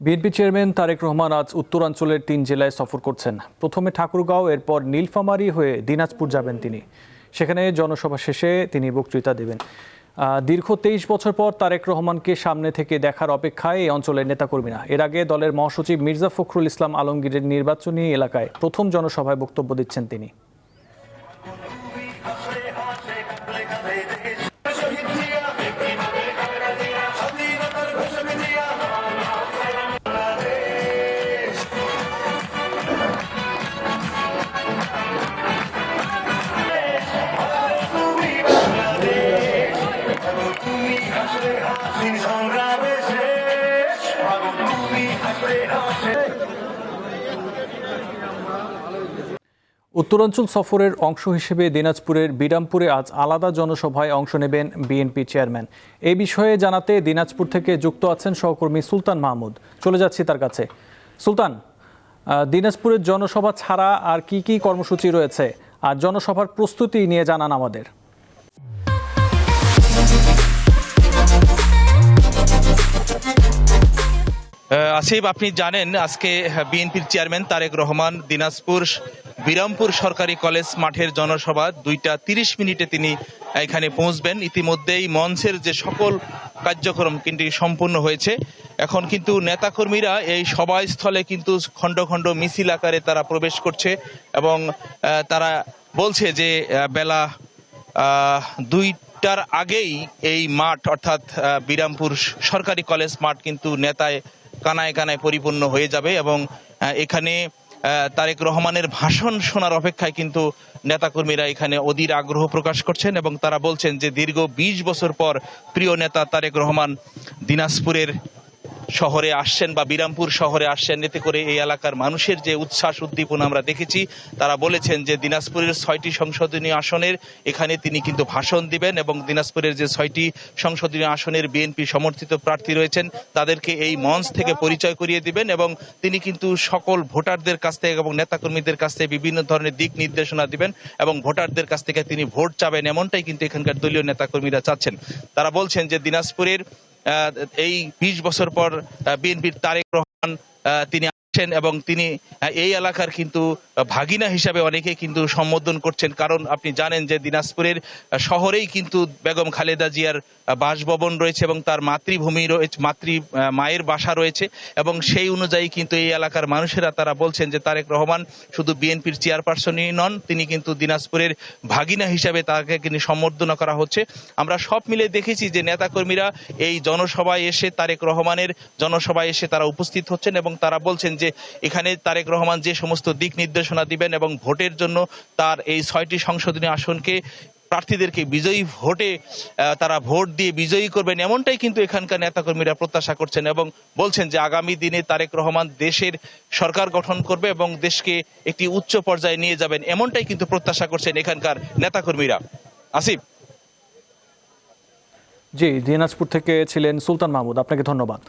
BNP chairman Tarique Rahman আজ উত্তরাঞ্চলের ৩ জেলায় সফর করছেন। প্রথমে ঠাকুরগাঁও, এরপর নীলফামারী হয়ে দিনাজপুর যাবেন তিনি। সেখানে জনসভা শেষে তিনি বক্তৃতা দেবেন। দীর্ঘ ২৩ বছর পর তারেক রহমানকে সামনে থেকে দেখার অপেক্ষায় এই অঞ্চলের নেতাকর্মীরা। এর আগে দলের মহাসচিব মির্জা ফখরুল ইসলাম আলমগীরের নির্বাচনী এলাকায় প্রথম জনসভায় বক্তব্য দিচ্ছেন তিনি। উত্তরাঞ্চল সফরের অংশ হিসেবে দিনাজপুরের বিরামপুরে আজ আলাদা জনসভায় অংশ নেবেন বিএনপি চেয়ারম্যান। এই বিষয়ে জানাতে দিনাজপুর থেকে যুক্ত আছেন সহকর্মী সুলতান মাহমুদ। চলে যাচ্ছি তার কাছে। সুলতান, দিনাজপুরের জনসভা ছাড়া আর কি কি কর্মসূচি রয়েছে, আর জনসভার প্রস্তুতি নিয়ে জানান আমাদের। আসিফ, আপনি জানেন আজকে বিএনপির চেয়ারম্যান তারেক রহমান দিনাজপুর বিরামপুর সরকারি কলেজ মাঠের জনসভা 2:30 তিনি এখানে পৌঁছবেন। ইতিমধ্যেই মঞ্চের যে সকল কার্যক্রম কিন্তু সম্পূর্ণ হয়েছে। এখন কিন্তু নেতাকর্মীরা এই সভাস্থলে কিন্তু খণ্ড খণ্ড মিছিল আকারে তারা প্রবেশ করছে এবং তারা বলছে যে বেলা 2টার আগেই এই মাঠ অর্থাৎ বিরামপুর সরকারি কলেজ মাঠ কিন্তু নেতায় কানায় কানায় পরিপূর্ণ হয়ে যাবে এবং এখানে তারেক রহমানের ভাষণ শোনার অপেক্ষায় কিন্তু নেতাকর্মীরা এখানে অধীর আগ্রহ প্রকাশ করছেন এবং তারা বলছেন যে দীর্ঘ ২০ বছর পর প্রিয় নেতা তারেক রহমান দিনাজপুরের শহরে আসছেন বা বিরামপুর শহরে আসছেন। এতে করে এই এলাকার মানুষের যে উচ্ছ্বাস উদ্দীপনা আমরা দেখেছি। তারা বলেছেন যে দিনাজপুরের ৬টি সংসদীয় আসনের এখানে তিনি কিন্তু ভাষণ দিবেন এবং দিনাজপুরের যে ৬টি সংসদীয় আসনের বিএনপি সমর্থিত প্রার্থী রয়েছেন তাদেরকে এই মঞ্চ থেকে পরিচয় করিয়ে দিবেন এবং তিনি কিন্তু সকল ভোটারদের কাছ থেকে এবং নেতাকর্মীদের কাছ থেকে বিভিন্ন ধরনের দিক নির্দেশনা দিবেন এবং ভোটারদের কাছ থেকে তিনি ভোট চাবেন, এমনটাই কিন্তু এখানকার দলীয় নেতাকর্মীরা চাচ্ছেন। তারা বলছেন যে দিনাজপুরের এই ২০ বছর পর বিএনপির তারেক রহমান তিনি আসছেন এবং তিনি এই এলাকার কিন্তু ভাগিনা হিসাবে অনেকে কিন্তু সম্বোধন করছেন। কারণ আপনি জানেন যে দিনাজপুরের শহরেই কিন্তু বেগম খালেদা জিয়ার বাসভবন রয়েছে এবং তার মাতৃভূমি রয়েছে, মায়ের বাসা রয়েছে এবং সেই অনুযায়ী কিন্তু এই এলাকার মানুষেরা তারা বলছেন যে তারেক রহমান শুধু বিএনপির চেয়ারপারসনই নন, তিনি কিন্তু দিনাজপুরের ভাগিনা হিসাবে তাকে কিন্তু সম্বর্ধনা করা হচ্ছে। আমরা সব মিলে দেখেছি যে নেতাকর্মীরা এই জনসভায় এসে তারেক রহমানের জনসভায় এসে তারা উপস্থিত হচ্ছেন এবং তারা বলছেন যে এখানে তারেক রহমান যে সমস্ত দিক নির্দেশনা দিবেন এবং ভোটের জন্য তার এই ৬টি সংসদীয় আসনকে প্রার্থীদেরকে বিজয়ী ভোটে তারা ভোট দিয়ে বিজয়ী করবেন, এমনটাই কিন্তু এখানকার নেতাকর্মীরা প্রত্যাশা করছেন এবং বলছেন যে আগামী দিনে তারেক রহমান দেশের সরকার গঠন করবে এবং দেশকে একটি উচ্চ পর্যায়ে নিয়ে যাবেন, এমনটাই কিন্তু প্রত্যাশা করছেন এখানকার নেতাকর্মীরা। আসিফ। জি, দিনাজপুর থেকে ছিলেন সুলতান মাহমুদ, আপনাকে ধন্যবাদ।